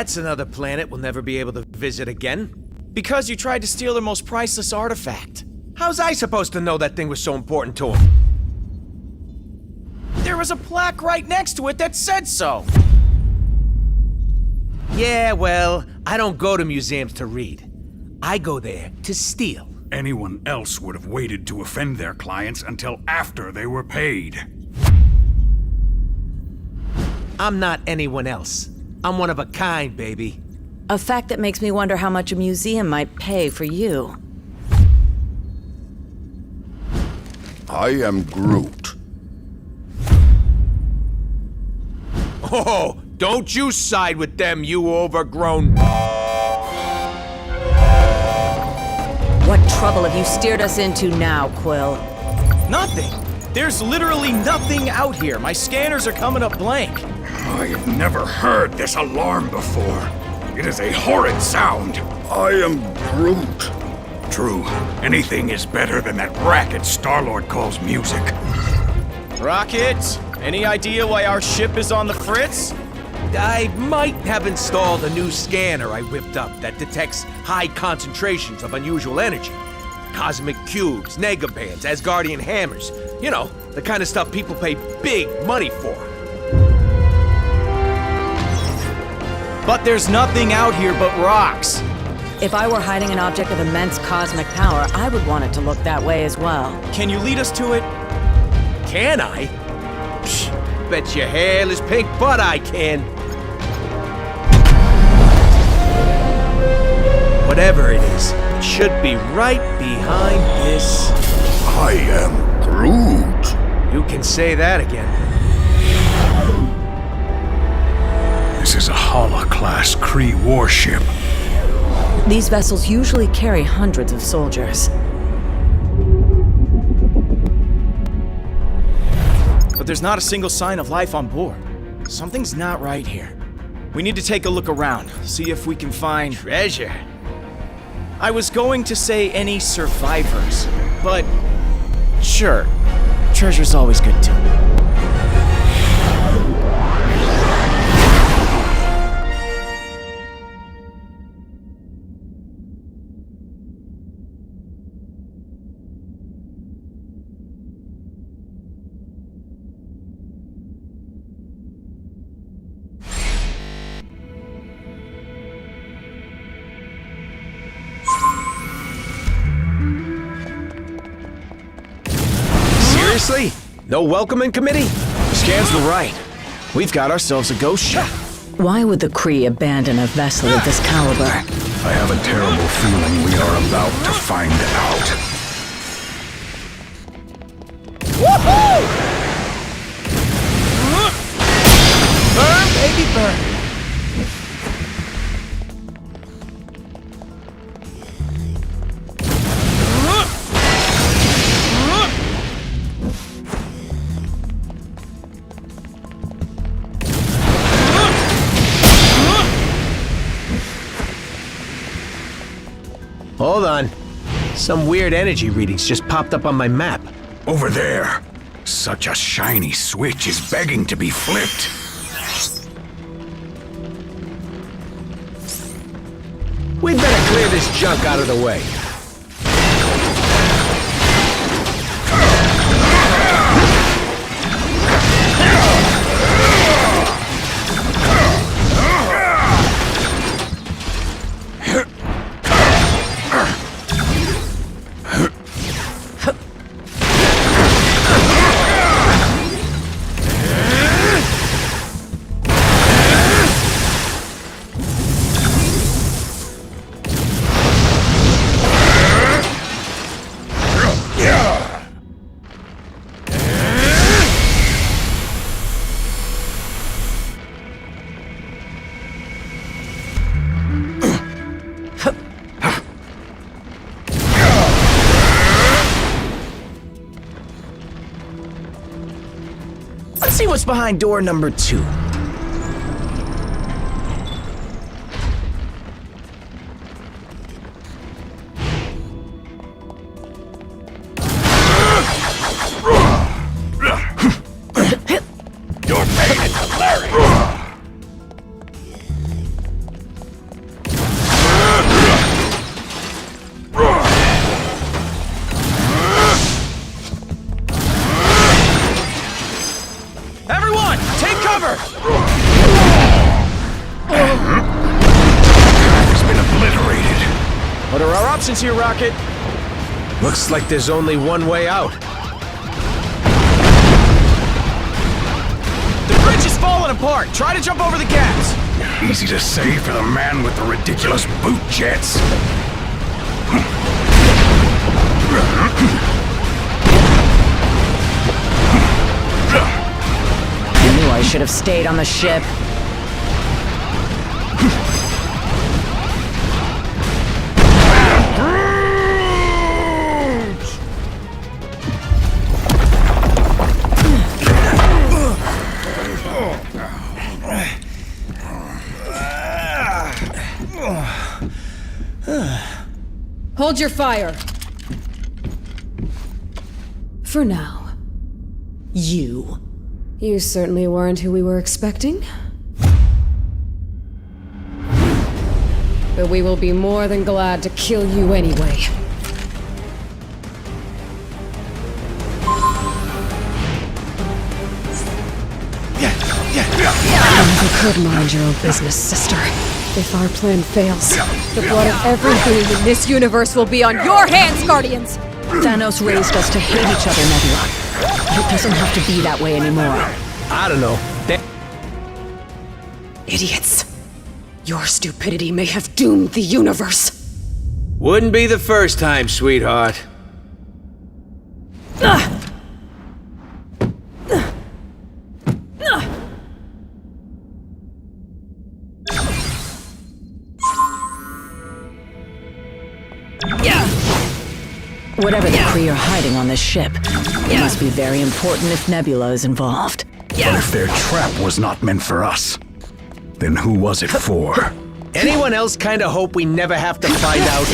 that's another planet we'll never be able to visit again. Because you tried to steal their most priceless artifact. How's I supposed to know that thing was so important to him? There was a plaque right next to it that said so. Yeah, well, I don't go to museums to read. I go there to steal. Anyone else would have waited to offend their clients until after they were paid. I'm not anyone else. I'm one of a kind, baby. A fact that makes me wonder how much a museum might pay for you. I am Groot. Oh, don't you side with them, you overgrown... What trouble have you steered us into now, Quill? Nothing. There's literally nothing out here. My scanners are coming up blank. I have never heard this alarm before. It is a horrid sound. I am Groot. True, anything is better than that racket Star-Lord calls music. Rocket, any idea why our ship is on the fritz? I might have installed a new scanner I whipped up that detects high concentrations of unusual energy. Cosmic cubes, negabands, Asgardian hammers. You know, the kind of stuff people pay big money for. But there's nothing out here but rocks. If I were hiding an object of immense cosmic power, I would want it to look that way as well. Can you lead us to it? Can I? Psh, bet your hairless pink butt I can. Whatever it is, it should be right behind this. I am Groot. You can say that again. This is a Hala-class Kree warship. These vessels usually carry hundreds of soldiers. But there's not a single sign of life on board. Something's not right here. We need to take a look around, see if we can find Treasure. I was going to say any survivors, but sure, treasure's always good too. Seriously? No welcoming committee? The scans were right. We've got ourselves a ghost ship. Why would the Kree abandon a vessel of this caliber? I have a terrible feeling we are about to find out. Woohoo! Burn, baby, burn. Hold on. Some weird energy readings just popped up on my map. Over there. Such a shiny switch is begging to be flipped. We'd better clear this junk out of the way. Let's see what's behind door number 2. You're paying it to Larry. cover! It's been obliterated. What are our options here, Rocket? Looks like there's only one way out. The bridge is falling apart. Try to jump over the gaps. Easy to say for the man with the ridiculous boot jets. I knew I should have stayed on the ship. Hold your fire. For now. You. You certainly weren't who we were expecting. But we will be more than glad to kill you anyway. You could mind your own business, sister. If our plan fails, the blood of every being in this universe will be on your hands, Guardians! Thanos raised us to hate each other, Nebula. It doesn't have to be that way anymore. I don't know. Idiots. Your stupidity may have doomed the universe. Wouldn't be the first time, sweetheart. Whatever the Kree are hiding on this ship, it must be very important if Nebula is involved. But if their trap was not meant for us, then who was it for? Anyone else kinda hope we never have to find out?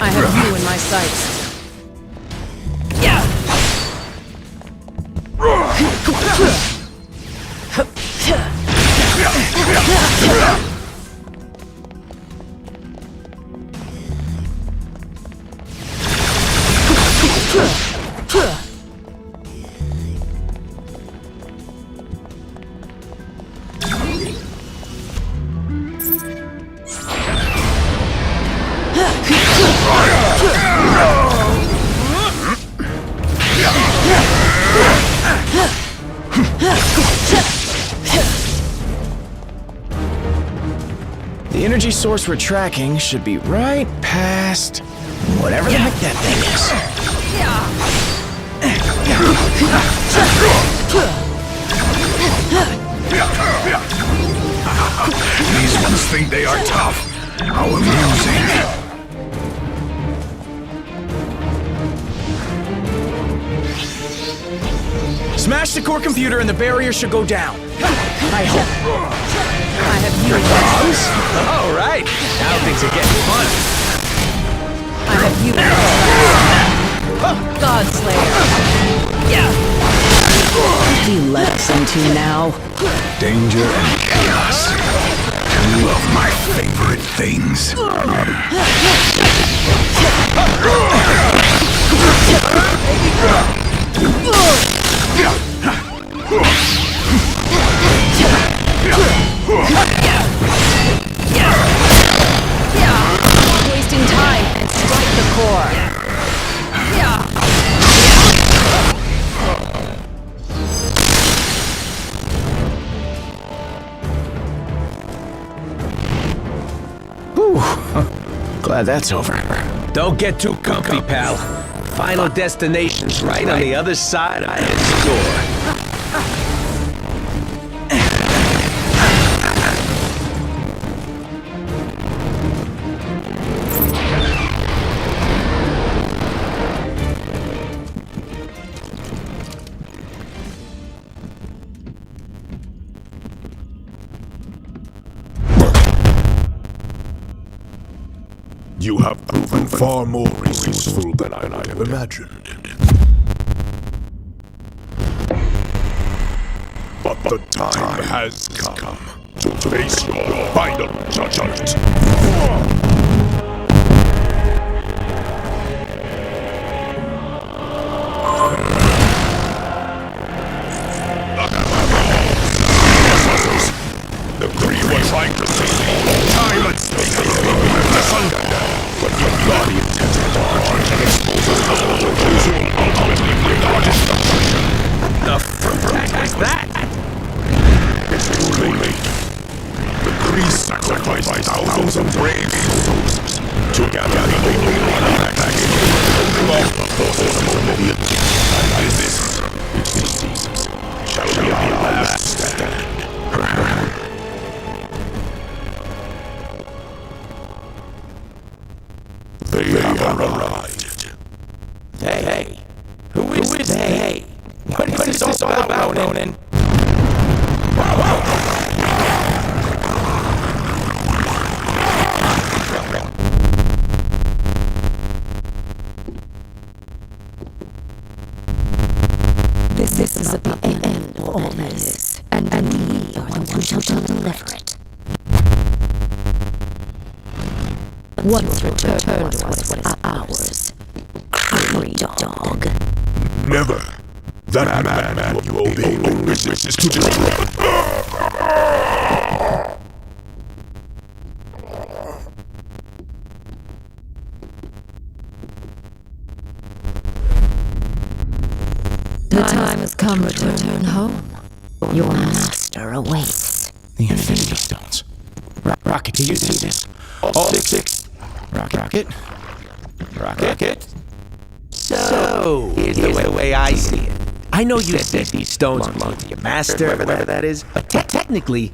I have you in my sights. The energy source we're tracking should be right past whatever the heck that thing is. These ones think they are tough. How amusing. Smash the core computer and the barrier should go down. I hope. I have you in my sights. All right, now things are getting fun. I have you in my sights. Godslayer. What do you let us into now? Danger and chaos. Two of my favorite things. Wasting time and strike the core. Glad that's over. Don't get too comfy, pal. Final destination's right on the other side of this door. You have proven far more resourceful than I have imagined. But the time has come to face your final judgment. Shall be our last stand. They have arrived. Hey, who is they? What is this all about, Ronan? This is the end of all this, and we are the ones who shall deliver it. Once returned to us what is ours, Cree dog. Never. That madman you obey will resist to destroy. The time has come to return home. Your master awaits. The Infinity Stones. Rocket, do you see this? All six. Rocket. So, here's the way I see it. I know you said these stones belong to your master, whatever that is, but technically,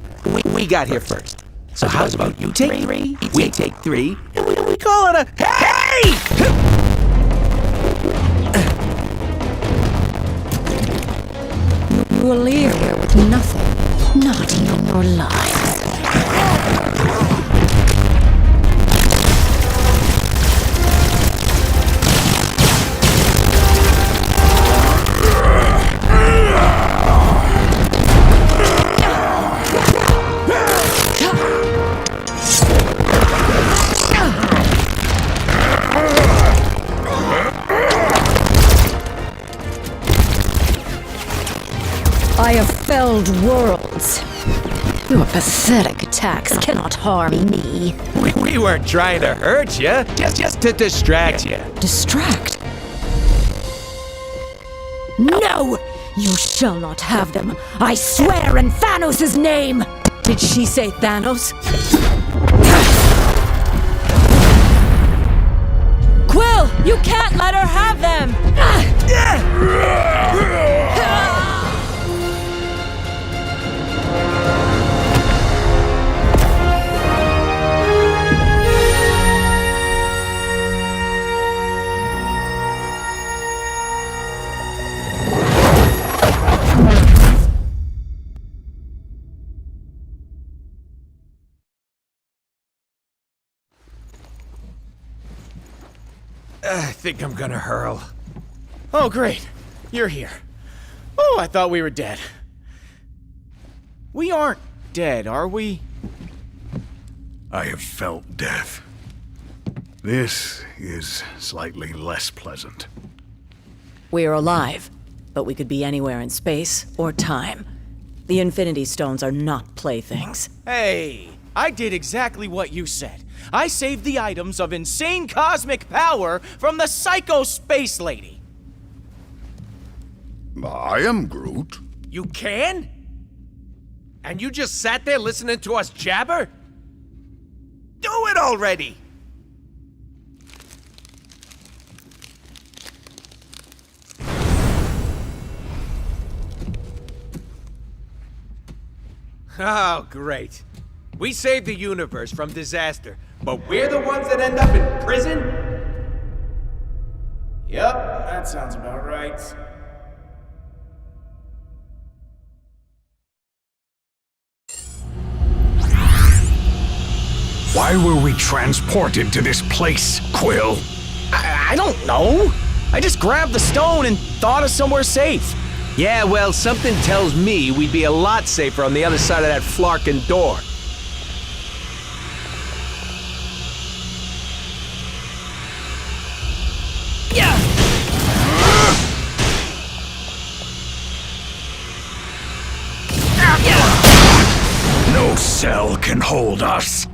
we got here first. So how's about you take three, we take three, and we call it a... Hey! You will leave here with nothing, not even your lives. I have felled worlds. Your pathetic attacks cannot harm me. We weren't trying to hurt you, just to distract you. Distract? No! You shall not have them. I swear in Thanos' name! Did she say Thanos? Quill, you can't let her have them! I think I'm gonna hurl. Oh, great. You're here. Oh, I thought we were dead. We aren't dead, are we? I have felt death. This is slightly less pleasant. We're alive, but we could be anywhere in space or time. The Infinity Stones are not playthings. Hey, I did exactly what you said. I saved the items of insane cosmic power from the Psycho Space Lady. I am Groot. You can? And you just sat there listening to us jabber? Do it already! Oh, great. We saved the universe from disaster, but we're the ones that end up in prison? Yep, that sounds about right. Why were we transported to this place, Quill? I don't know. I just grabbed the stone and thought of somewhere safe. Yeah, well, something tells me we'd be a lot safer on the other side of that flarkin' door. No cell can hold us.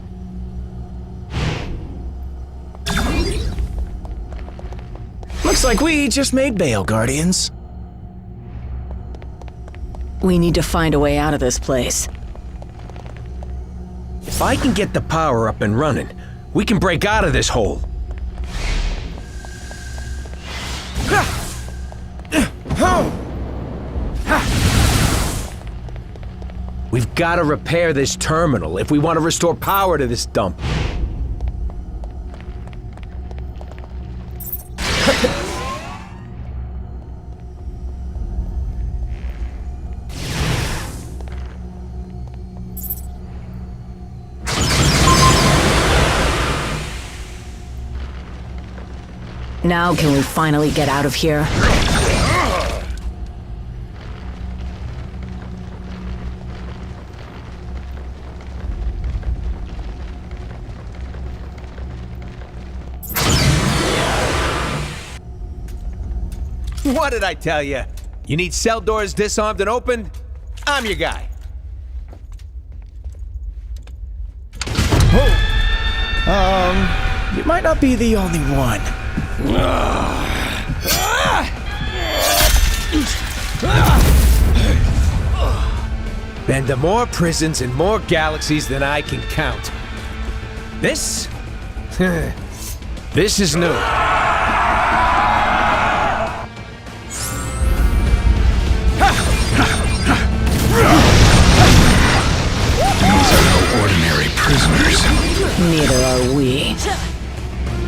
Looks like we just made bail, Guardians. We need to find a way out of this place. If I can get the power up and running, we can break out of this hole. We've got to repair this terminal if we want to restore power to this dump. Now can we finally get out of here? What did I tell you? You need cell doors disarmed and opened? I'm your guy. You might not be the only one. Been to more prisons and more galaxies than I can count. This? This is new. These are no ordinary prisoners. Neither are we.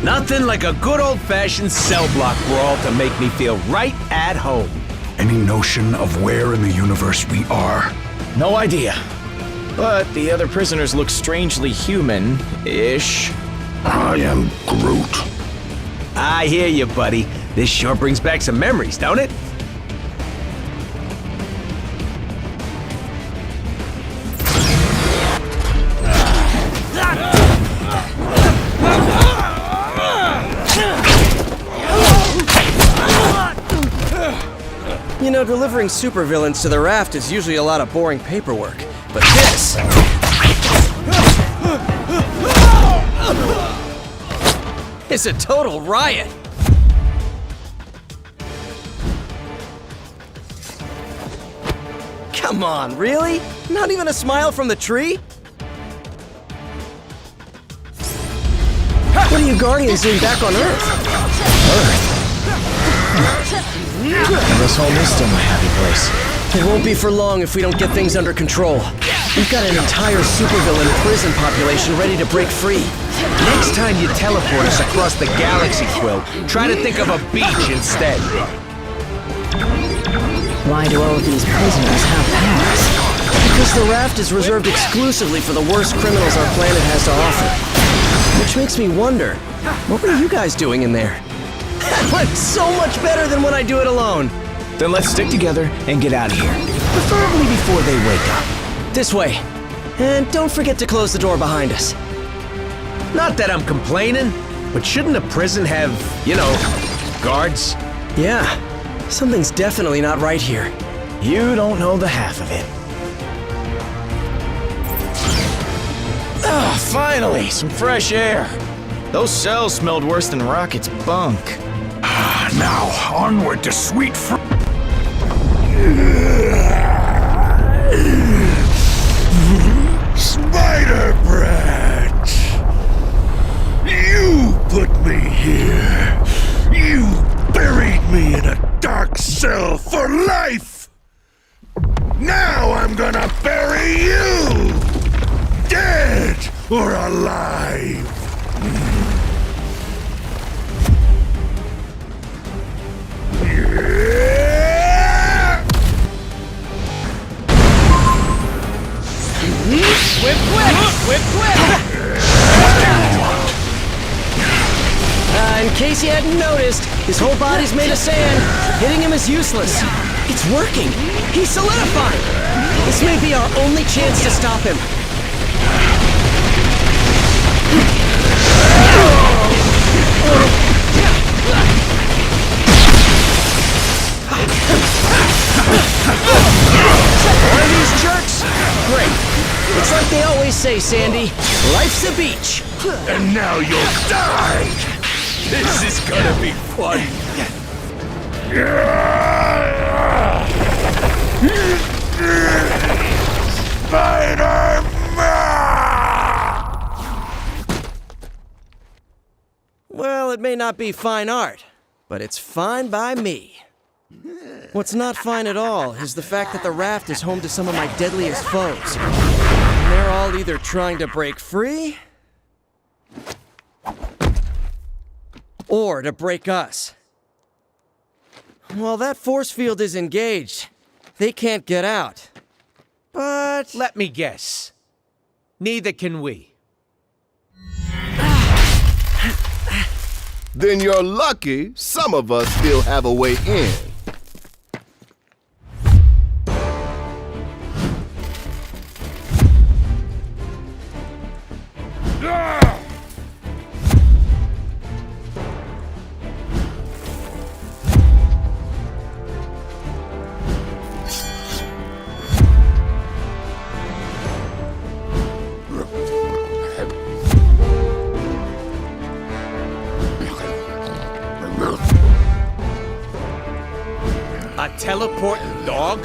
Nothing like a good old-fashioned cell block brawl to make me feel right at home. Any notion of where in the universe we are? No idea. But the other prisoners look strangely human-ish. I am Groot. I hear you, buddy. This sure brings back some memories, don't it? You know, delivering supervillains to the raft is usually a lot of boring paperwork, but this... is a total riot! Come on, really? Not even a smile from the tree? What are you Guardians doing back on Earth? This home is still my happy place. It won't be for long if we don't get things under control. We've got an entire supervillain prison population ready to break free. Next time you teleport us across the galaxy, Quill, try to think of a beach instead. Why do all of these prisoners have powers? Because the raft is reserved exclusively for the worst criminals our planet has to offer. Which makes me wonder, what were you guys doing in there? That went so much better than when I do it alone. Then let's stick together and get out of here. Preferably before they wake up. This way. And don't forget to close the door behind us. Not that I'm complaining, but shouldn't a prison have, you know, guards? Yeah, something's definitely not right here. You don't know the half of it. Ah, finally, some fresh air. Those cells smelled worse than Rocket's bunk. Now, onward to sweet Spider Brat! You put me here. You buried me in a dark cell for life. Now I'm gonna bury you! Dead or alive! Whip, whip! Whip, whip! In case you hadn't noticed, his whole body's made of sand. Hitting him is useless. It's working. He's solidifying. This may be our only chance to stop him. One of these jerks? Great. It's like they always say, Sandy. Life's a beach. And now you'll die! This is gonna be fun. Well, it may not be fine art, but it's fine by me. What's not fine at all is the fact that the raft is home to some of my deadliest foes. And they're all either trying to break free or to break us. While that force field is engaged, they can't get out. But Let me guess. Neither can we. Then you're lucky some of us still have a way in. A teleporting dog?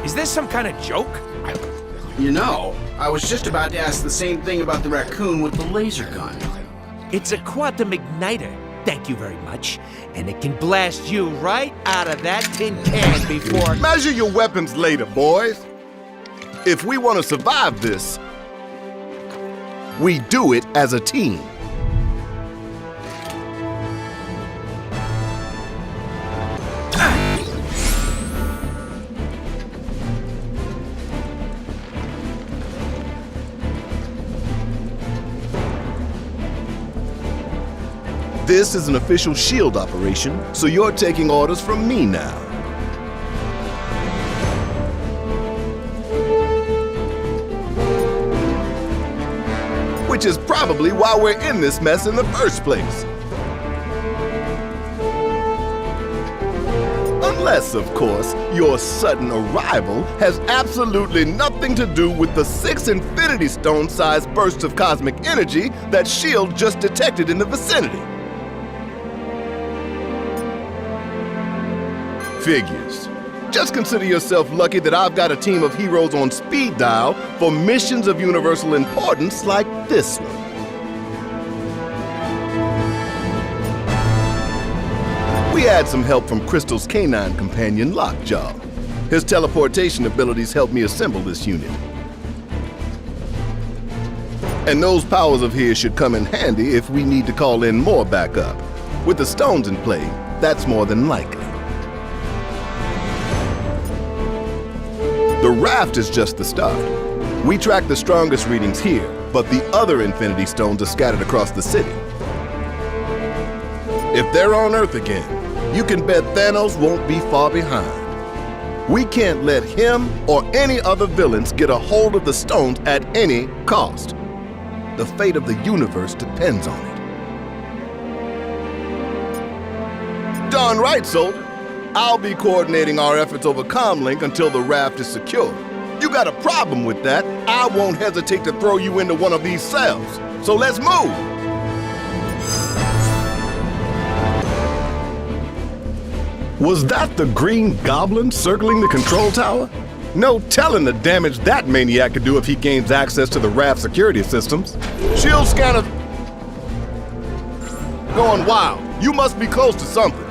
Is this some kind of joke? You know, I was just about to ask the same thing about the raccoon with the laser gun. It's a quantum igniter, thank you very much. And it can blast you right out of that tin can before... Measure your weapons later, boys. If we want to survive this, we do it as a team. This is an official SHIELD operation, so you're taking orders from me now. Which is probably why we're in this mess in the first place. Unless, of course, your sudden arrival has absolutely nothing to do with the 6 Infinity Stone-sized bursts of cosmic energy that SHIELD just detected in the vicinity. Figures. Just consider yourself lucky that I've got a team of heroes on speed dial for missions of universal importance like this one. We had some help from Crystal's canine companion, Lockjaw. His teleportation abilities helped me assemble this unit. And those powers of his should come in handy if we need to call in more backup. With the stones in play, that's more than likely. The raft is just the start. We track the strongest readings here, but the other Infinity Stones are scattered across the city. If they're on Earth again, you can bet Thanos won't be far behind. We can't let him or any other villains get a hold of the stones at any cost. The fate of the universe depends on it. Darn right, soldier. I'll be coordinating our efforts over Comlink until the raft is secure. You got a problem with that, I won't hesitate to throw you into one of these cells. So let's move! Was that the Green Goblin circling the control tower? No telling the damage that maniac could do if he gains access to the raft security systems. Shield scanner going wild. You must be close to something.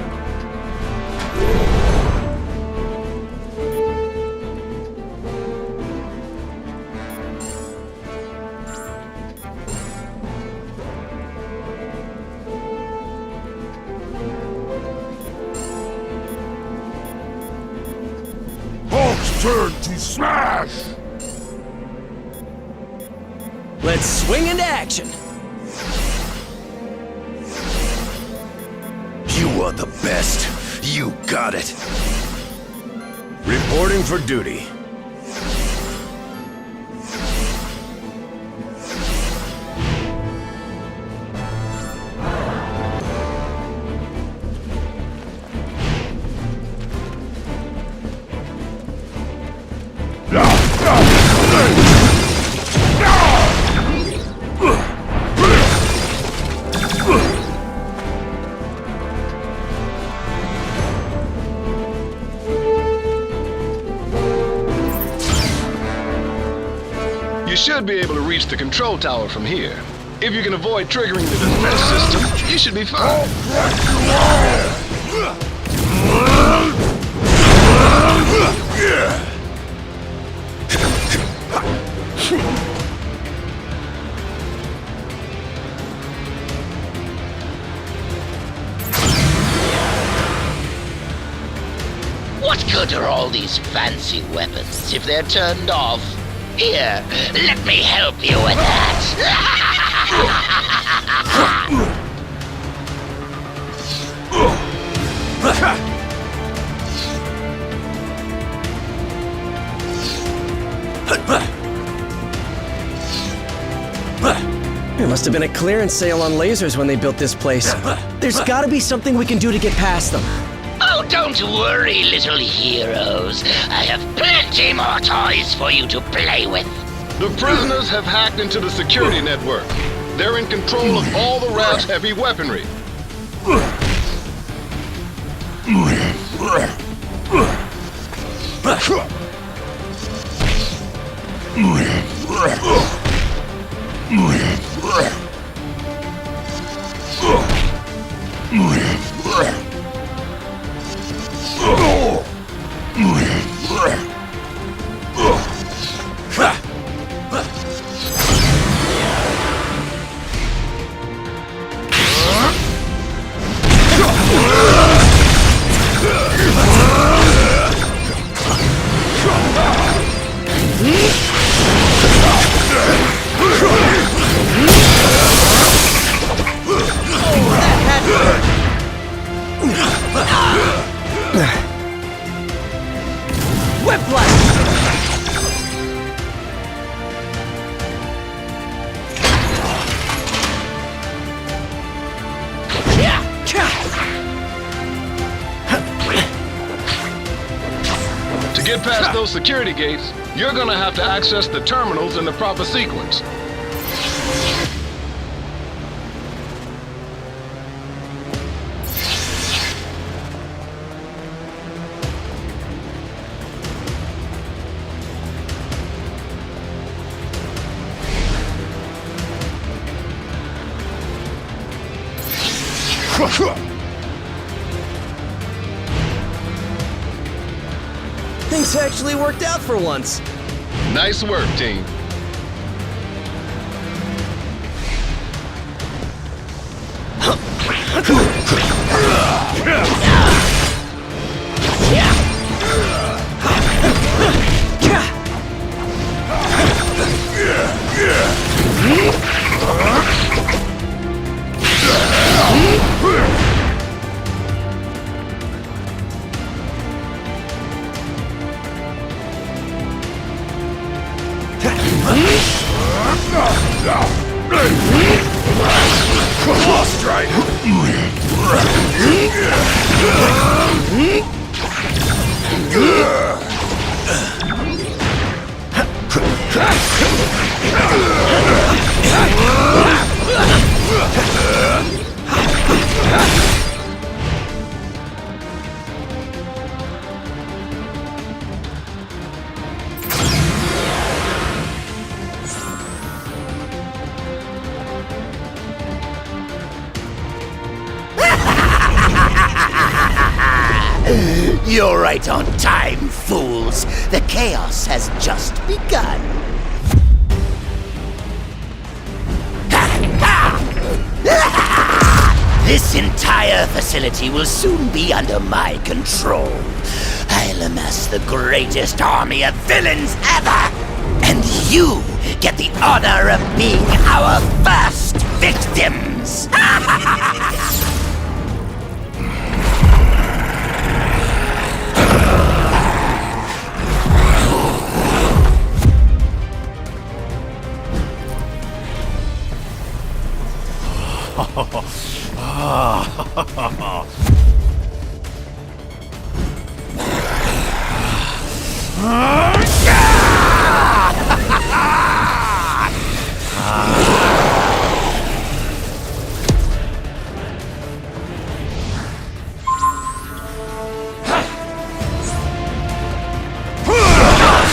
Turn to smash! let's swing into action. You are the best. You got it. Reporting for duty. You should be able to reach the control tower from here. If you can avoid triggering the defense system, you should be fine. What good are all these fancy weapons if they're turned off? Here, let me help you with There must have been a clearance sale on lasers when they built this place. There's gotta be something we can do to get past them. Oh, don't worry, little heroes. I have plenty more toys for you to play with. The prisoners have hacked into the security network. They're in control of all the raft's heavy weaponry. To get past those security gates, you're gonna have to access the terminals in the proper sequence. Things actually worked out for once. Nice work, team. Lost right. You're right on time, fools. The chaos has just begun. This entire facility will soon be under my control. I'll amass the greatest army of villains ever! And you get the honor of being our first victims!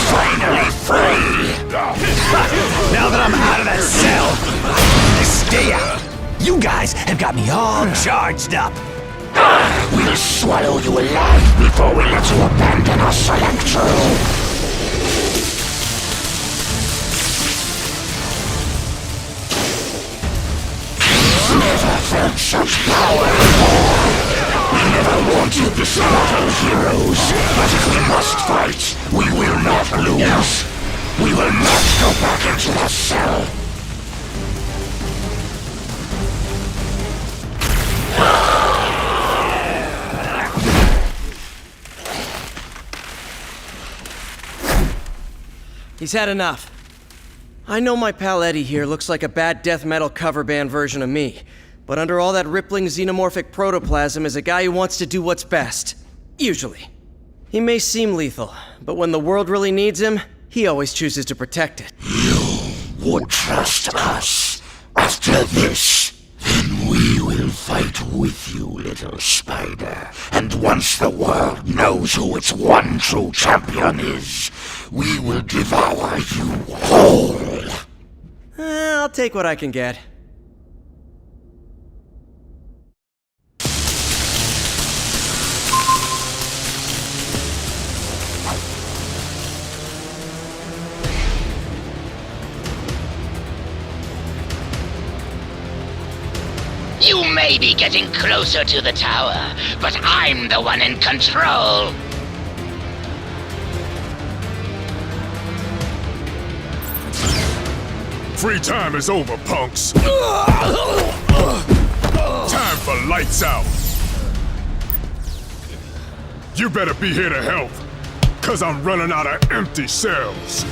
Finally free! Now that I'm out of that cell, stay out. You guys have got me all charged up. We'll swallow you alive before we let you abandon us, Electro. Never felt such power before. We never wanted to slaughter heroes, but if we must fight, we will not lose. We will not go back into the cell. He's had enough. I know my pal Eddie here looks like a bad death metal cover band version of me, but under all that rippling xenomorphic protoplasm is a guy who wants to do what's best. Usually. He may seem lethal, but when the world really needs him, he always chooses to protect it. You would trust us. After this, then we will fight with you, little spider. And once the world knows who its one true champion is, we will devour you whole. I'll take what I can get. You may be getting closer to the tower, but I'm the one in control. Free time is over, punks. Time for lights out. You better be here to help, 'cause I'm running out of empty cells.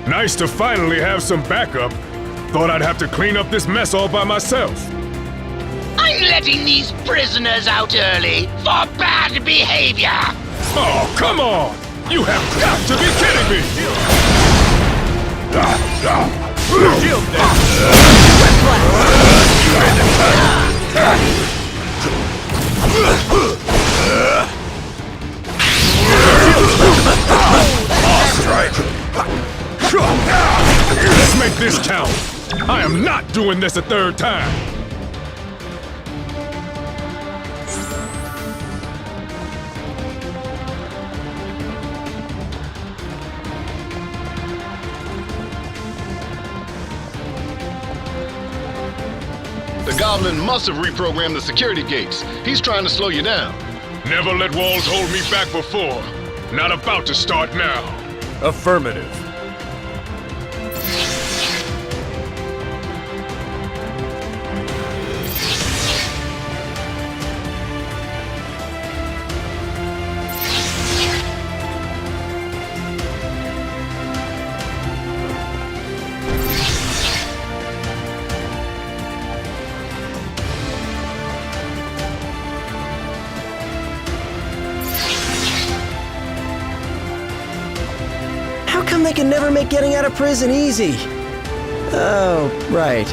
Nice to finally have some backup. Thought I'd have to clean up this mess all by myself. I'm letting these prisoners out early for bad behavior. Oh, come on! You have got to be kidding me! Shield Let's make this count. I am not doing this a third time. The Goblin must have reprogrammed the security gates. He's trying to slow you down. Never let walls hold me back before. Not about to start now. Affirmative. How come they can never make getting out of prison easy? Oh, right.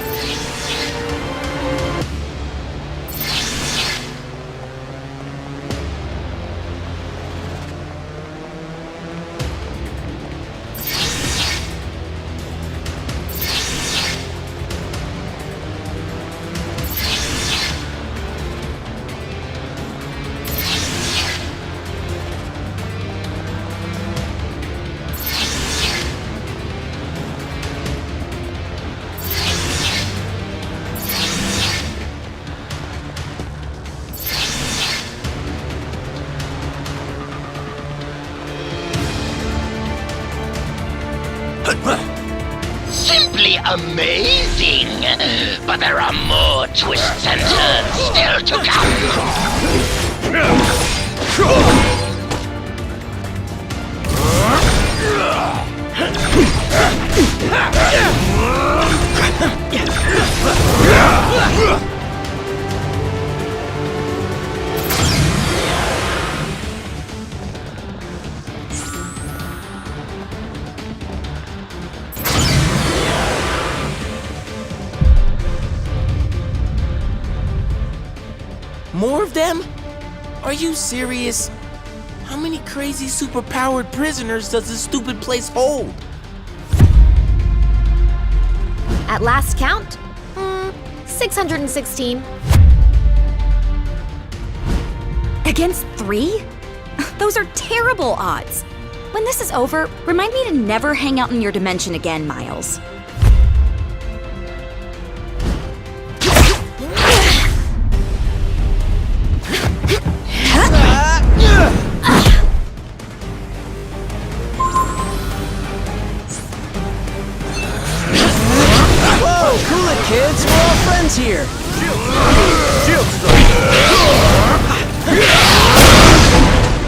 Simply amazing! But there are more twists and turns still to come! More of them? Are you serious? How many crazy superpowered prisoners does this stupid place hold? At last count, 616. Against 3? Those are terrible odds. When this is over, remind me to never hang out in your dimension again, Miles. Whoa, cool it, kids. We're all friends here. Shield strike!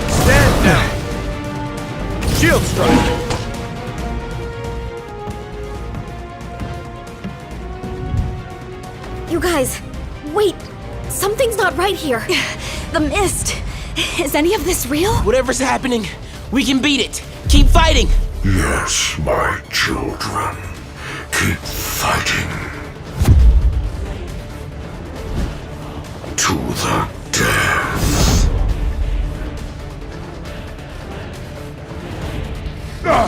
Stand down! Shield strike! You guys, wait. Something's not right here. The mist. Is any of this real? Whatever's happening, we can beat it. Keep fighting. Yes, my children. Keep fighting. To the death.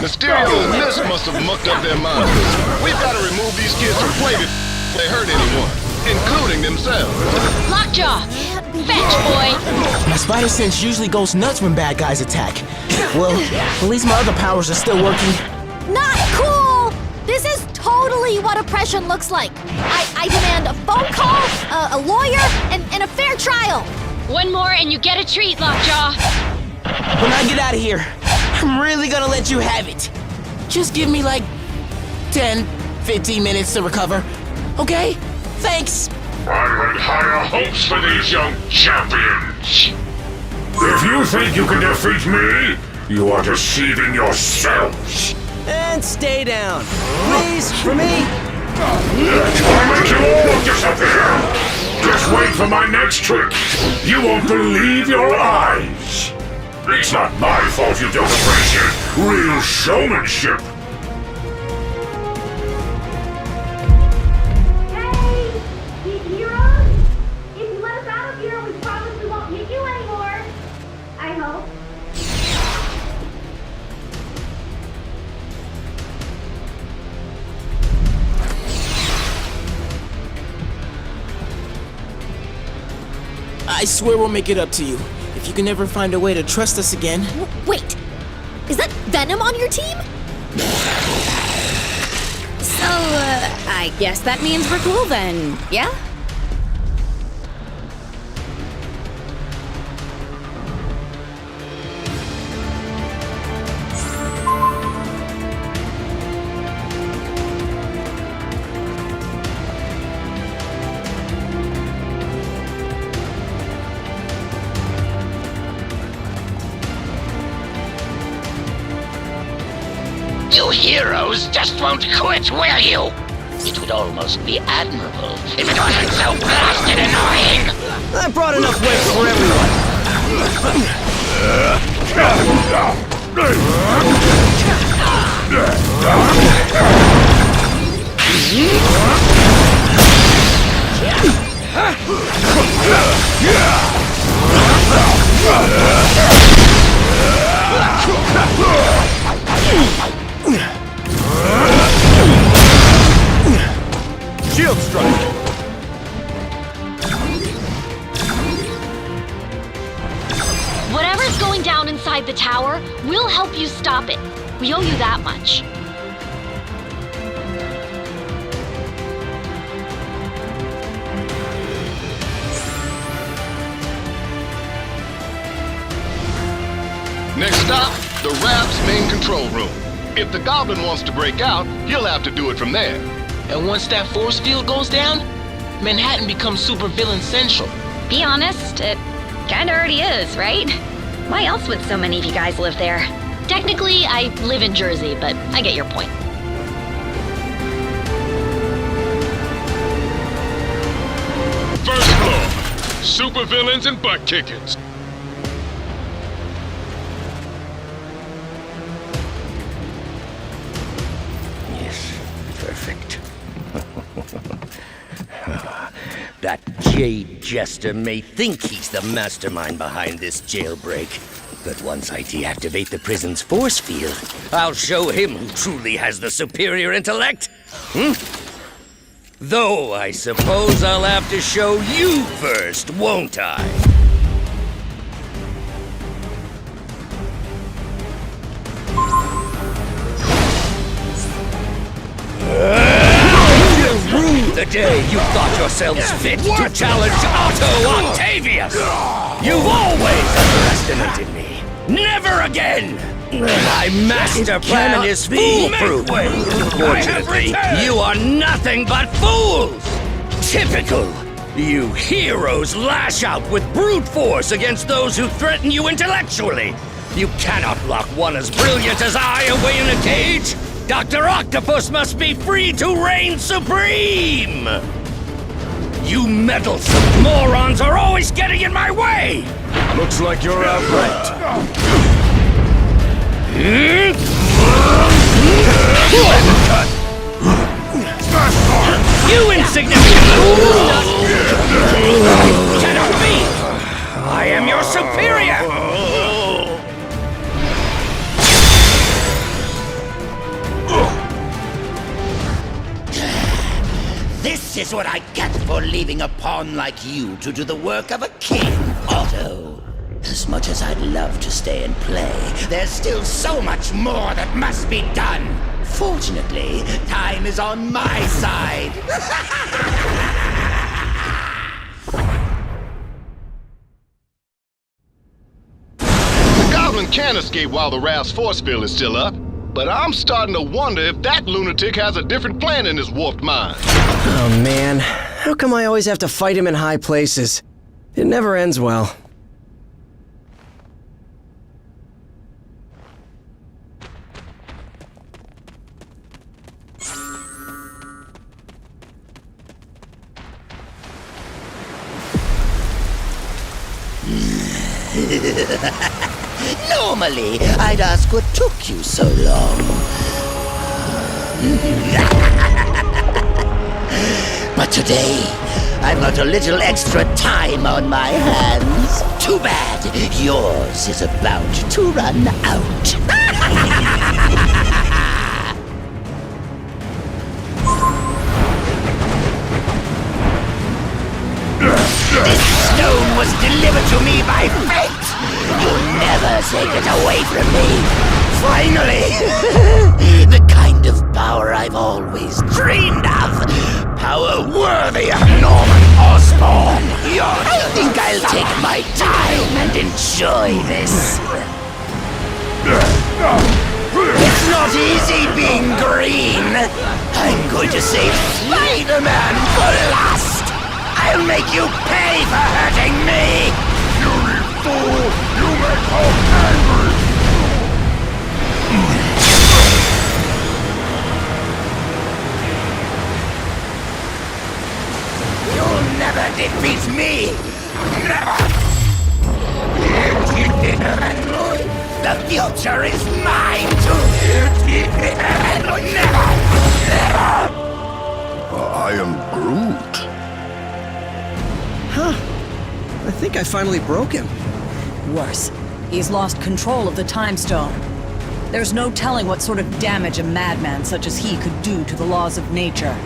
Mysterio and Mist must have mucked up their minds. We've got to remove these kids from playing if they hurt anyone, including themselves. Lockjaw! Fetch, boy! My spider sense usually goes nuts when bad guys attack. Well, at least my other powers are still working. Not cool! This is totally what oppression looks like. I demand a phone call, a lawyer, and a fair trial. One more and you get a treat, Lockjaw. When I get out of here, I'm really gonna let you have it. Just give me like 10, 15 minutes to recover. Okay? Thanks. I had higher hopes for these young champions. If you think you can defeat me, you are deceiving yourselves. And stay down. Please, for me. I'll make you all disappear. Just wait for my next trick. You won't believe your eyes. It's not my fault you don't appreciate real showmanship. I swear we'll make it up to you. If you can ever find a way to trust us again. Wait, is that Venom on your team? So, I guess that means we're cool then, yeah? You heroes just won't quit, will you? It would almost be admirable if it wasn't so blasted annoying! I brought enough weight for Shield strike! Whatever's going down inside the tower, we'll help you stop it. We owe you that much. Next stop, the Raft's main control room. If the Goblin wants to break out, he'll have to do it from there. And once that force field goes down, Manhattan becomes supervillain central. Be honest, it kinda already is, right? Why else would so many of you guys live there? Technically, I live in Jersey, but I get your point. First floor, supervillains and butt kickers. Perfect. That Jade Jester may think he's the mastermind behind this jailbreak, but once I deactivate the prison's force field, I'll show him who truly has the superior intellect. Though I suppose I'll have to show you first, won't I? You'll rue the day you thought yourselves fit to challenge Otto Octavius! You've always underestimated me! Never again! My master plan is foolproof! Unfortunately, you are nothing but fools! Typical! You heroes lash out with brute force against those who threaten you intellectually! You cannot lock one as brilliant as I away in a cage! Dr. Octopus must be free to reign supreme! You meddlesome morons are always getting in my way! Looks like you're outright. You insignificant fool! Cannot be! I am your superior! This is what I get for leaving a pawn like you to do the work of a king, Otto. As much as I'd love to stay and play, there's still so much more that must be done. Fortunately, time is on my side. The Goblin can escape while the Raft's force field is still up, but I'm starting to wonder if that lunatic has a different plan in his warped mind. Oh man, how come I always have to fight him in high places? It never ends well. Normally, I'd ask what took you so long. But today, I've got a little extra time on my hands. Too bad, yours is about to run out. This stone was delivered to me by fate! You'll never take it away from me! Finally! The kind of power I've always dreamed of! Power worthy of Norman Osborn! I think I'll take my time and enjoy this! It's not easy being green! I'm going to save Spider-Man for last! I'll make you pay for hurting me! You fool! You make Hulk angry! You'll never defeat me! Never! The future is mine to... Never! Never! I am Groot. Huh. I think I finally broke him. Worse, he's lost control of the Time Stone. There's no telling what sort of damage a madman such as he could do to the laws of nature.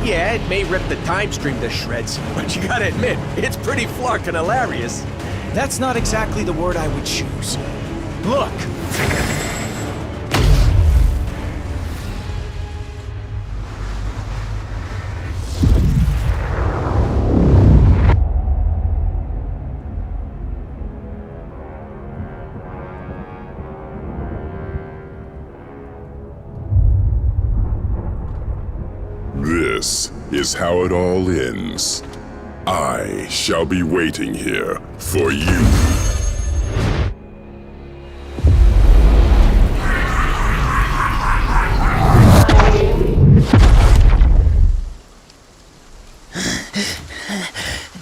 Yeah, it may rip the time stream to shreds, but you gotta admit, it's pretty flarkin' hilarious. That's not exactly the word I would choose. Look! This is how it all ends. I shall be waiting here for you.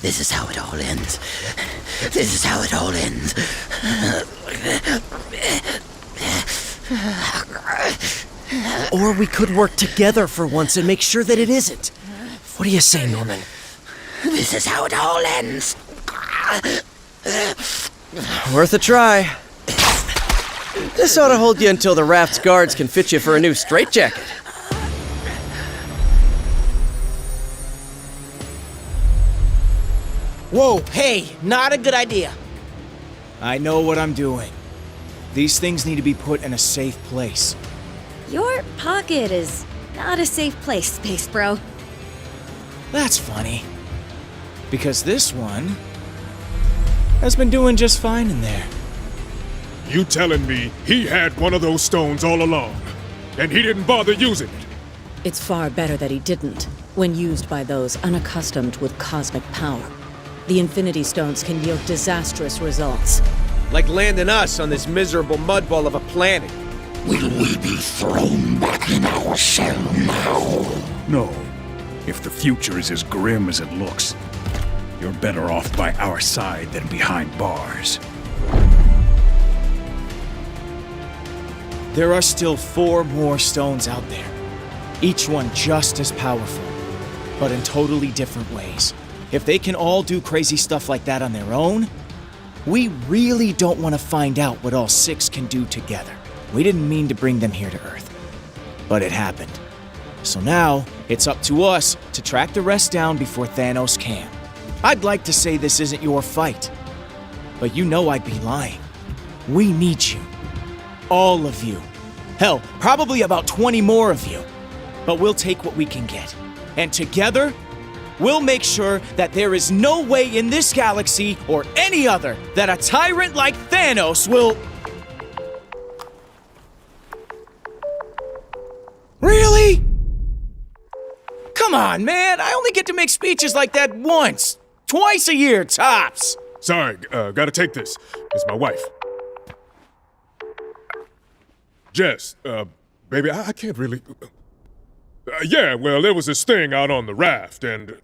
This is how it all ends. This is how it all ends. Or we could work together for once and make sure that it isn't. What do you say, Norman? This is how it all ends. Worth a try. This ought to hold you until the Raft's guards can fit you for a new straitjacket. Whoa, hey, not a good idea. I know what I'm doing. These things need to be put in a safe place. Your pocket is not a safe place, Space Bro. That's funny. Because this one has been doing just fine in there. You telling me he had one of those stones all along, and he didn't bother using it? It's far better that he didn't, when used by those unaccustomed with cosmic power. The Infinity Stones can yield disastrous results. Like landing us on this miserable mudball of a planet. Will we be thrown back in our shell now? No. If the future is as grim as it looks, you're better off by our side than behind bars. There are still 4 more stones out there. Each one just as powerful, but in totally different ways. If they can all do crazy stuff like that on their own, we really don't want to find out what all 6 can do together. We didn't mean to bring them here to Earth, but it happened. So now, it's up to us to track the rest down before Thanos can. I'd like to say this isn't your fight, but you know I'd be lying. We need you. All of you. Hell, probably about 20 more of you. But we'll take what we can get. And together, we'll make sure that there is no way in this galaxy or any other that a tyrant like Thanos will... Really? Come on, man. I only get to make speeches like that once. Twice a year, tops. Sorry, gotta take this. It's my wife. Jess, baby, I can't really... yeah, well, there was this thing out on the raft, and,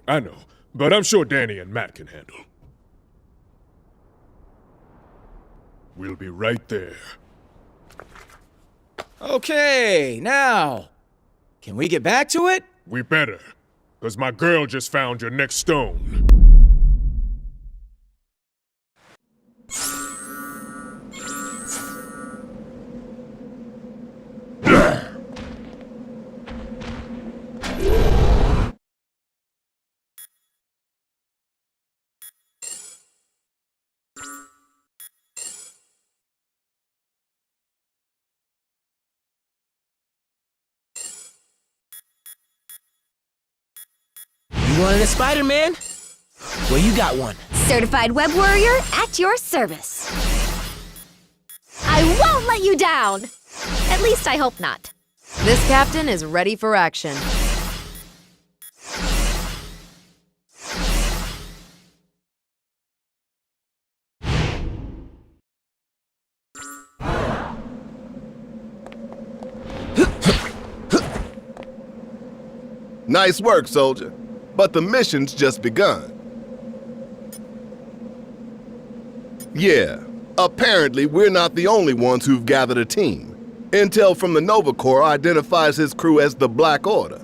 I know, but I'm sure Danny and Matt can handle. We'll be right there. Okay, now, can we get back to it? We better, because my girl just found your next stone. You wanted a Spider-Man? Well, you got one. Certified web warrior at your service. I won't let you down! At least I hope not. This captain is ready for action. Nice work, soldier. But the mission's just begun. Yeah, apparently we're not the only ones who've gathered a team. Intel from the Nova Corps identifies his crew as the Black Order.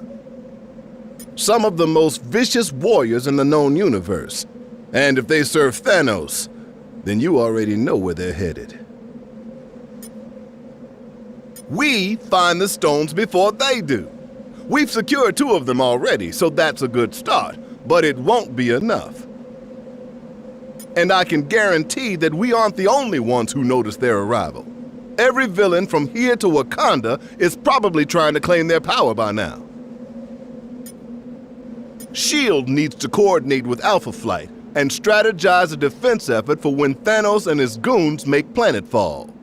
Some of the most vicious warriors in the known universe. And if they serve Thanos, then you already know where they're headed. We find the stones before they do. We've secured 2 of them already, so that's a good start, but it won't be enough. And I can guarantee that we aren't the only ones who noticed their arrival. Every villain from here to Wakanda is probably trying to claim their power by now. S.H.I.E.L.D. needs to coordinate with Alpha Flight and strategize a defense effort for when Thanos and his goons make planetfall.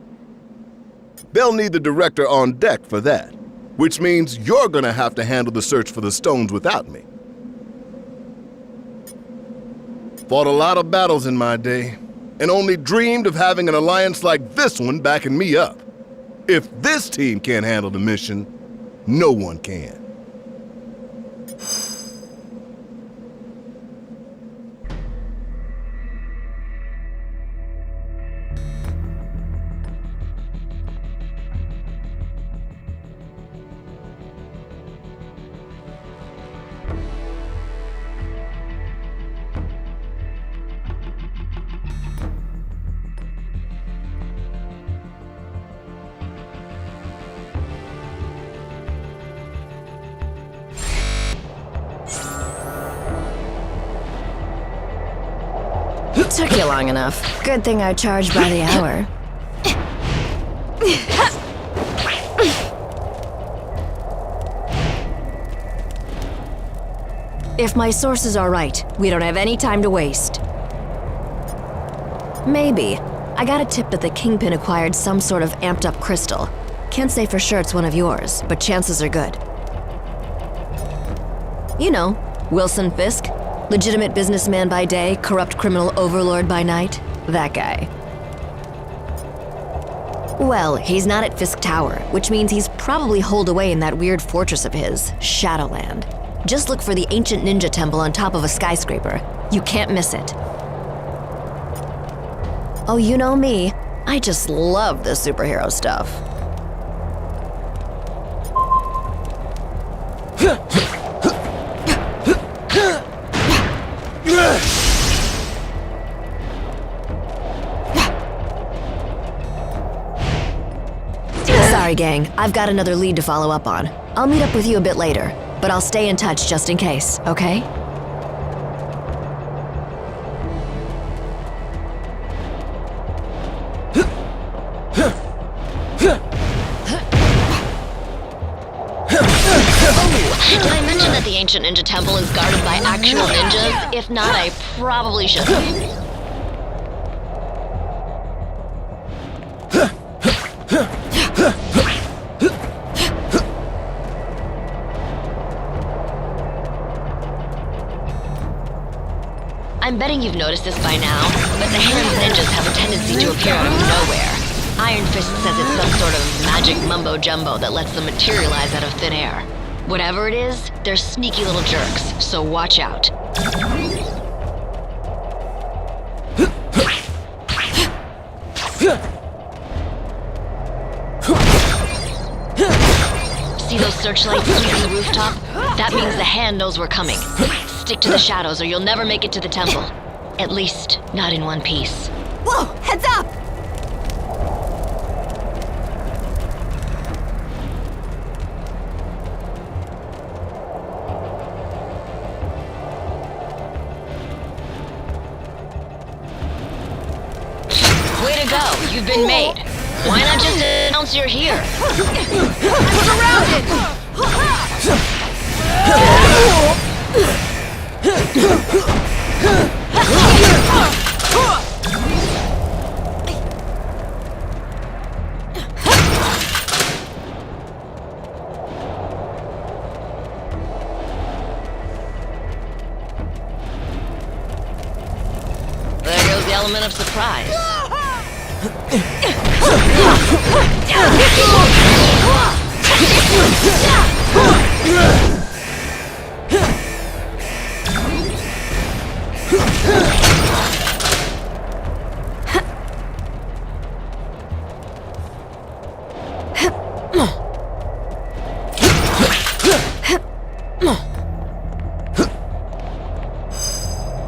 They'll need the director on deck for that. Which means you're gonna have to handle the search for the stones without me. Fought a lot of battles in my day, and only dreamed of having an alliance like this one backing me up. If this team can't handle the mission, no one can. Took you long enough. Good thing I charge by the hour. If my sources are right, we don't have any time to waste. Maybe. I got a tip that the Kingpin acquired some sort of amped-up crystal. Can't say for sure it's one of yours, but chances are good. You know, Wilson Fisk. Legitimate businessman by day, corrupt criminal overlord by night. That guy. Well, he's not at Fisk Tower, which means he's probably holed away in that weird fortress of his, Shadowland. Just look for the ancient ninja temple on top of a skyscraper. You can't miss it. Oh, you know me. I just love the superhero stuff. Sorry, gang. I've got another lead to follow up on. I'll meet up with you a bit later, but I'll stay in touch just in case, okay? Did I mention that the ancient ninja temple is guarded by actual ninjas? If not, I probably should. I'm betting you've noticed this by now, but the Hand ninjas have a tendency to appear out of nowhere. Iron Fist says it's some sort of magic mumbo-jumbo that lets them materialize out of thin air. Whatever it is, they're sneaky little jerks, so watch out. See those searchlights sweeping the rooftop? That means the Hand knows we're coming. Stick to the shadows or you'll never make it to the temple. At least, not in one piece. Whoa! Heads up! Way to go! You've been made. Why not just announce you're here? I'm surrounded! There goes the element of surprise.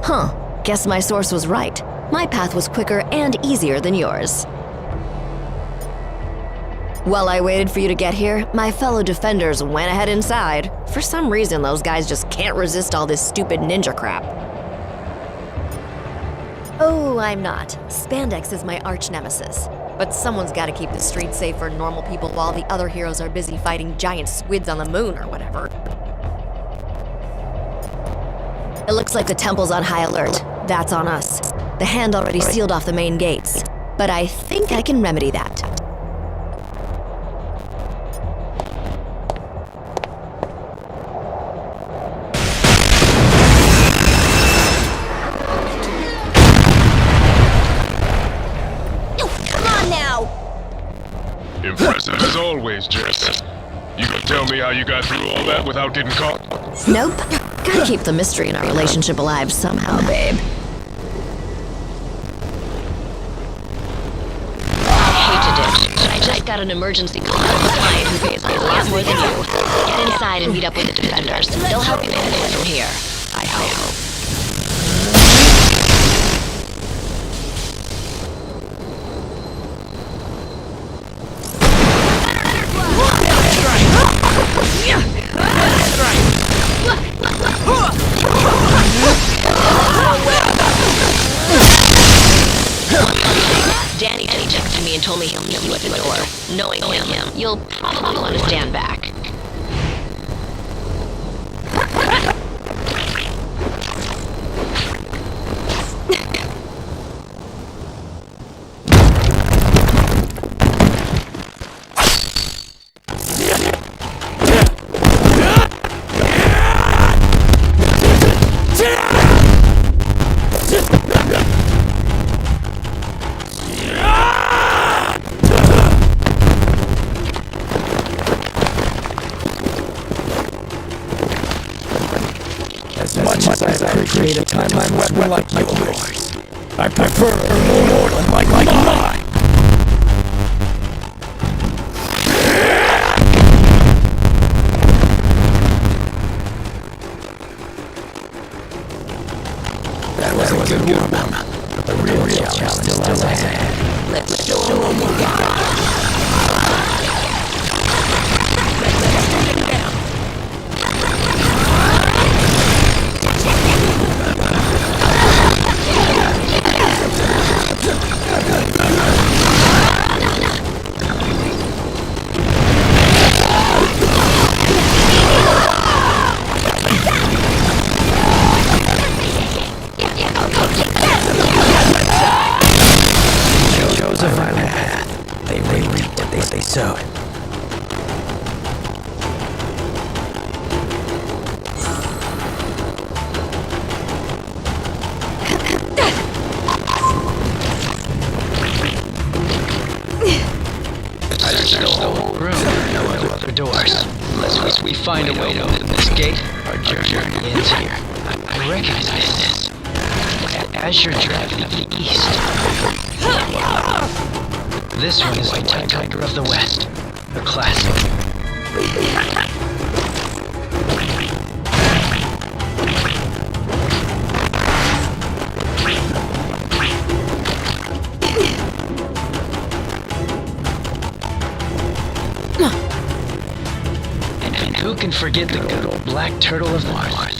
Huh. Guess my source was right. My path was quicker and easier than yours. While I waited for you to get here, my fellow defenders went ahead inside. For some reason, those guys just can't resist all this stupid ninja crap. Oh, I'm not. Spandex is my arch nemesis. But someone's gotta keep the streets safe for normal people while the other heroes are busy fighting giant squids on the moon or whatever. It looks like the temple's on high alert. That's on us. The Hand already sealed off the main gates. But I think I can remedy that. Impressive as always, Jess. You gonna tell me how you got through all that without getting caught? Nope. Gotta keep the mystery in our relationship alive somehow, babe. I hate to ditch, but I just got an emergency call from a client who pays me a lot more than you. Get inside and meet up with the defenders. They'll help you manage it from here. I hope. You'll probably want to stand back. As I appreciate a time-time weapon like yours, I prefer a mortal like mine. That was a good one, but the real challenge still ahead. Let's show them what we got. Sowed. I searched the whole room. No other doors. Unless we find a way to open this gate, our journey ends here. I recognize this. As you're driving up the east. This one is the White Tiger of the West. A classic. And who can forget the good old Black Turtle of the North?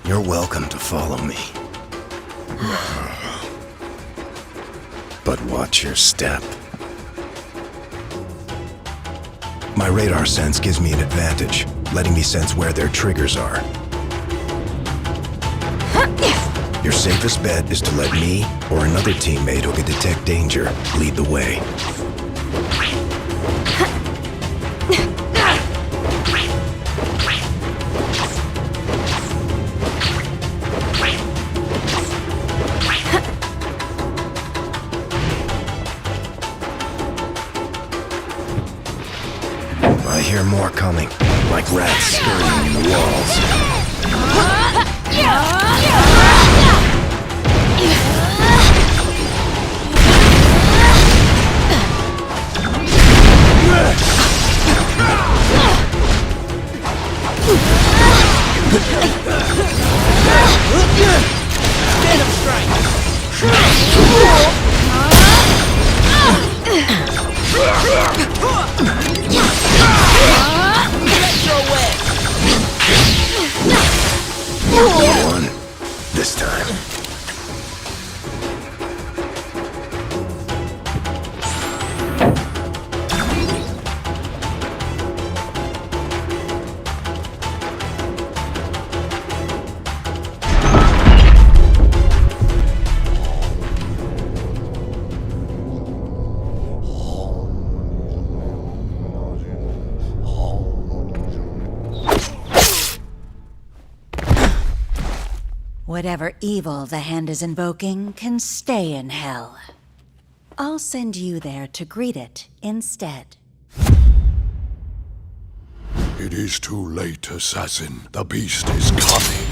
You're welcome to follow me. But watch your step. My radar sense gives me an advantage, letting me sense where their triggers are. Your safest bet is to let me or another teammate who can detect danger lead the way. I hear more more coming, like rats scurrying in the walls. Venom strike! Electro web! One, this time. Whatever evil the hand is invoking can stay in hell. I'll send you there to greet it instead. It is too late, assassin. The beast is coming.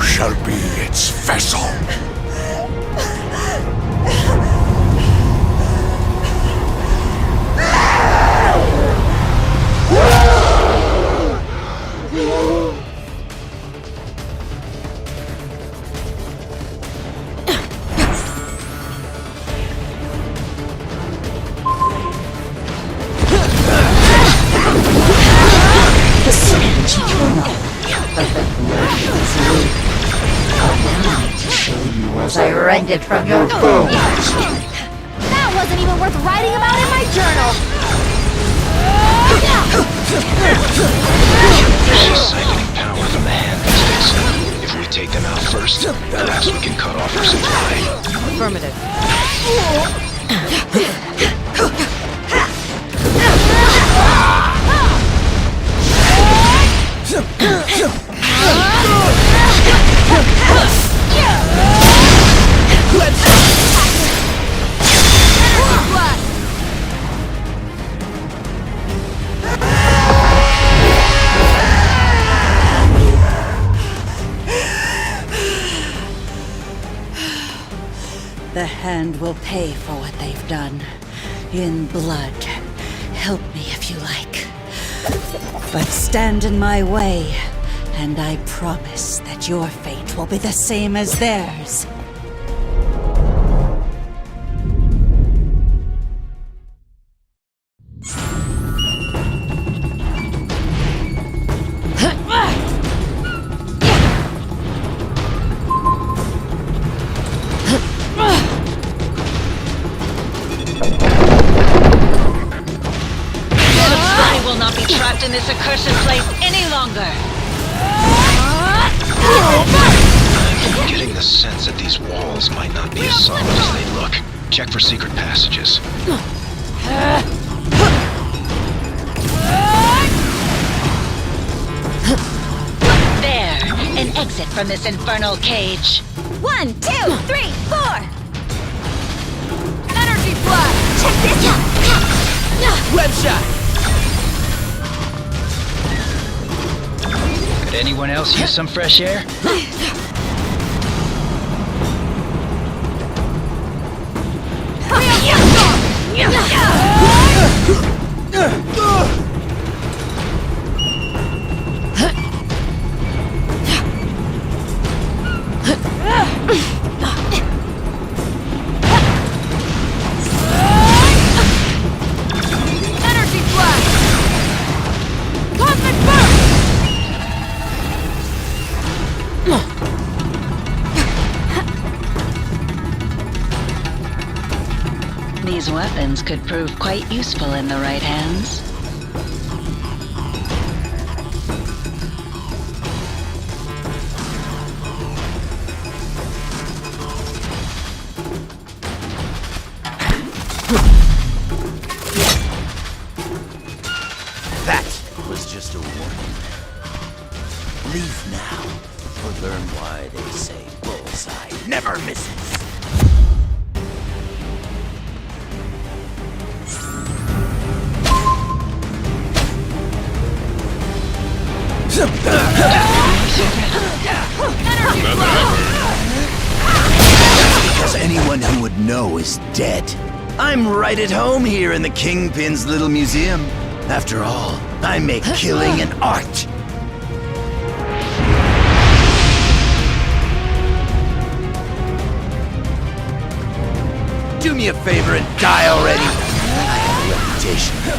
Shall be its vessel. As I rend it from your bones. That wasn't even worth writing about in my journal. There's a siphoning power from the hand these days. If we take them out first, perhaps we can cut off her supply. Affirmative. The hand will pay for what they've done. In blood. Help me if you like. But stand in my way, and I promise that your fate will be the same as theirs. In this accursed place any longer. I'm getting the sense that these walls might not be as solid as they look. Check for secret passages. There, an exit from this infernal cage. 1, 2, 3, 4! Energy flood! Check this out! Web shot! Could anyone else use some fresh air? Energy flash! Cosmic burst! These weapons could prove quite useful in the right hands. That was just a warning. Leave now, or learn why they say bullseye never misses. Because anyone who would know is dead. I'm right at home here in the Kingpin's little museum. After all, I make killing an art. Do me a favor and die already. I have a reputation to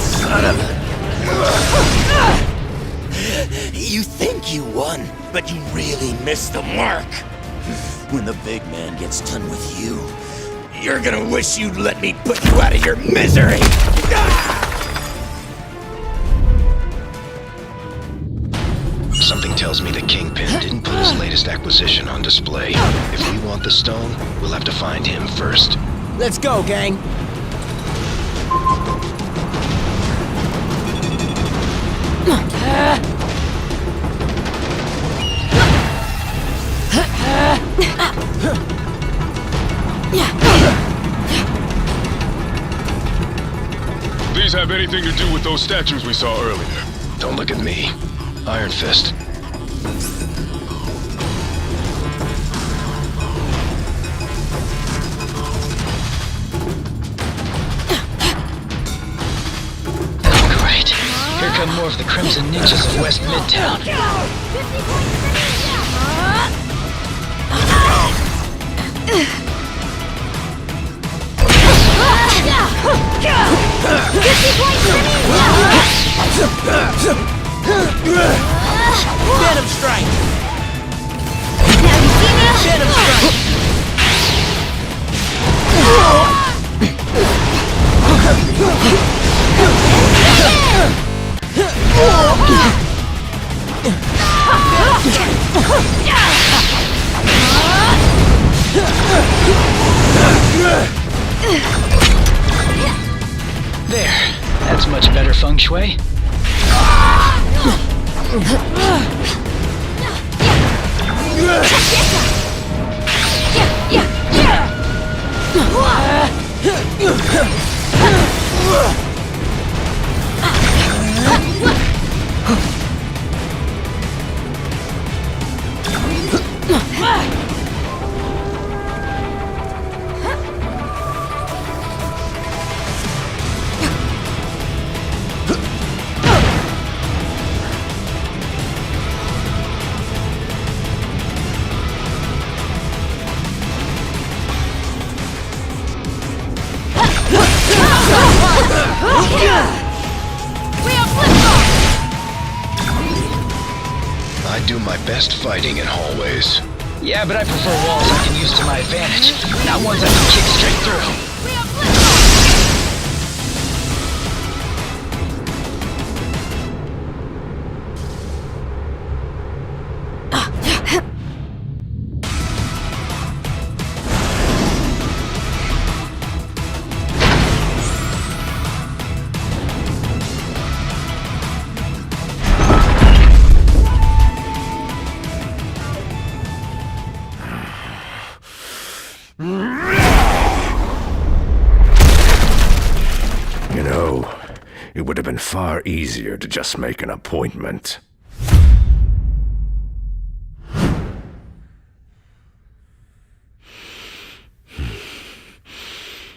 Son of a... You think you won, but you really missed the mark. When the big man gets done with you, you're gonna wish you'd let me put you out of your misery! Something tells me the Kingpin didn't put his latest acquisition on display. If we want the stone, we'll have to find him first. Let's go, gang! These have anything to do with those statues we saw earlier? Don't look at me. Iron Fist. Great. Here come more of the Crimson Ninjas of West Midtown. Venom strike! Venom strike! There. That's much better feng shui. I do my best fighting in hallways. Yeah, but I prefer walls I can use to my advantage, not ones I can kick straight through. You know, it would have been far easier to just make an appointment.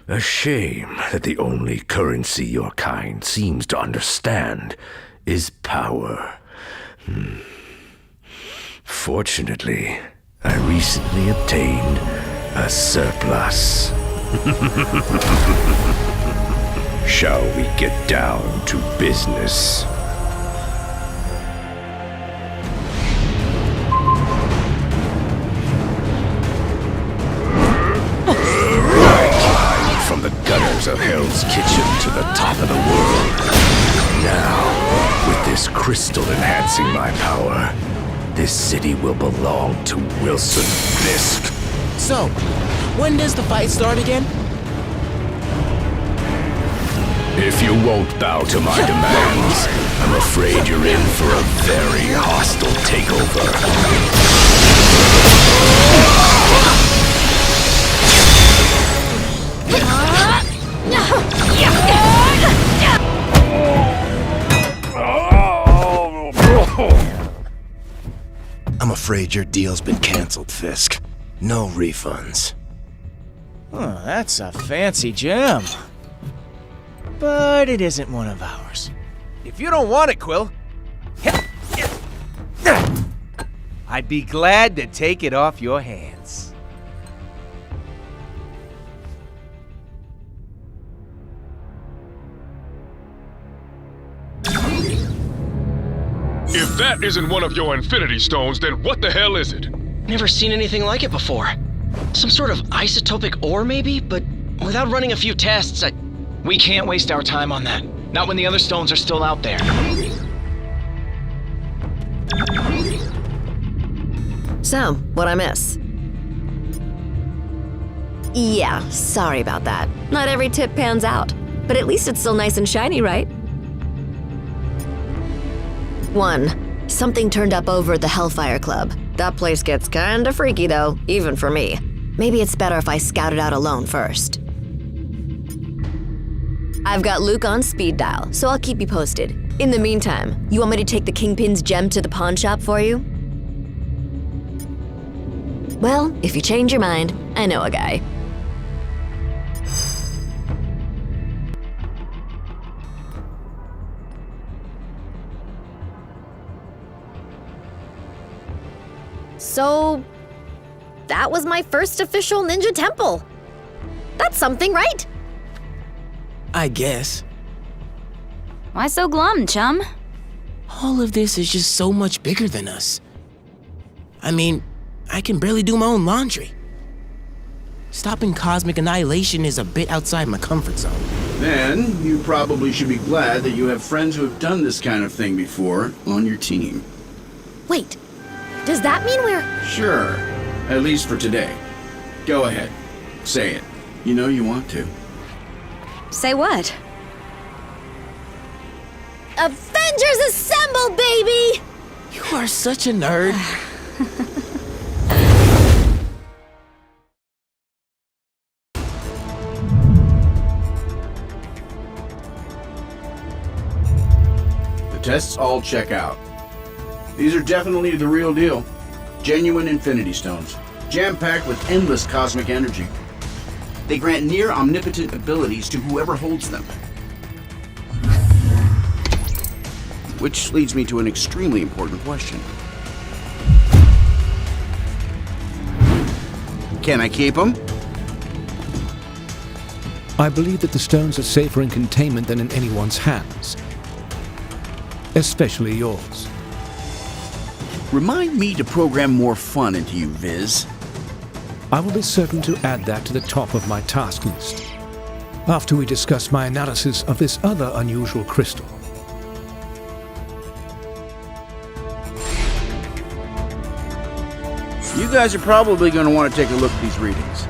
A shame that the only currency your kind seems to understand is power. Fortunately, I recently obtained a surplus. Shall we get down to business? From the gutters of Hell's Hell's Kitchen to the top of the world. Now, with this crystal enhancing my power, this city will belong to Wilson Fisk. So, when does the fight start again? If you won't bow to my demands, I'm afraid you're in for a very hostile takeover. I'm afraid your deal's been canceled, Fisk. No refunds. Oh, that's a fancy gem. But it isn't one of ours. If you don't want it, Quill, I'd be glad to take it off your hands. If that isn't one of your Infinity Stones, then what the hell is it? Never seen anything like it before. Some sort of isotopic ore, maybe? But without running a few tests, We can't waste our time on that. Not when the other stones are still out there. So, what'd I miss? Yeah, sorry about that. Not every tip pans out. But at least it's still nice and shiny, right? 1. Something turned up over at the Hellfire Club. That place gets kinda freaky though, even for me. Maybe it's better if I scout it out alone first. I've got Luke on speed dial, so I'll keep you posted. In the meantime, you want me to take the Kingpin's gem to the pawn shop for you? Well, if you change your mind, I know a guy. So, that was my first official ninja temple. That's something, right? I guess. Why so glum, chum? All of this is just so much bigger than us. I mean, I can barely do my own laundry. Stopping cosmic annihilation is a bit outside my comfort zone. Then, you probably should be glad that you have friends who have done this kind of thing before on your team. Wait, does that mean we're... Sure, at least for today. Go ahead, say it. You know you want to. Say what? Avengers Assemble, baby! You are such a nerd. The tests all check out. These are definitely the real deal. Genuine Infinity Stones, jam-packed with endless cosmic energy. They grant near omnipotent abilities to whoever holds them. Which leads me to an extremely important question. Can I keep them? I believe that the stones are safer in containment than in anyone's hands. Especially yours. Remind me to program more fun into you, Viz. I will be certain to add that to the top of my task list, after we discuss my analysis of this other unusual crystal. You guys are probably going to want to take a look at these readings.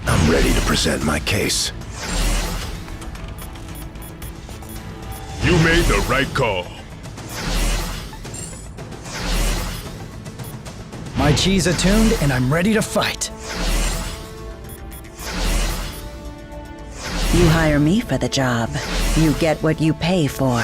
I'm ready to present my case. You made the right call. My chi's attuned, and I'm ready to fight. You hire me for the job. You get what you pay for.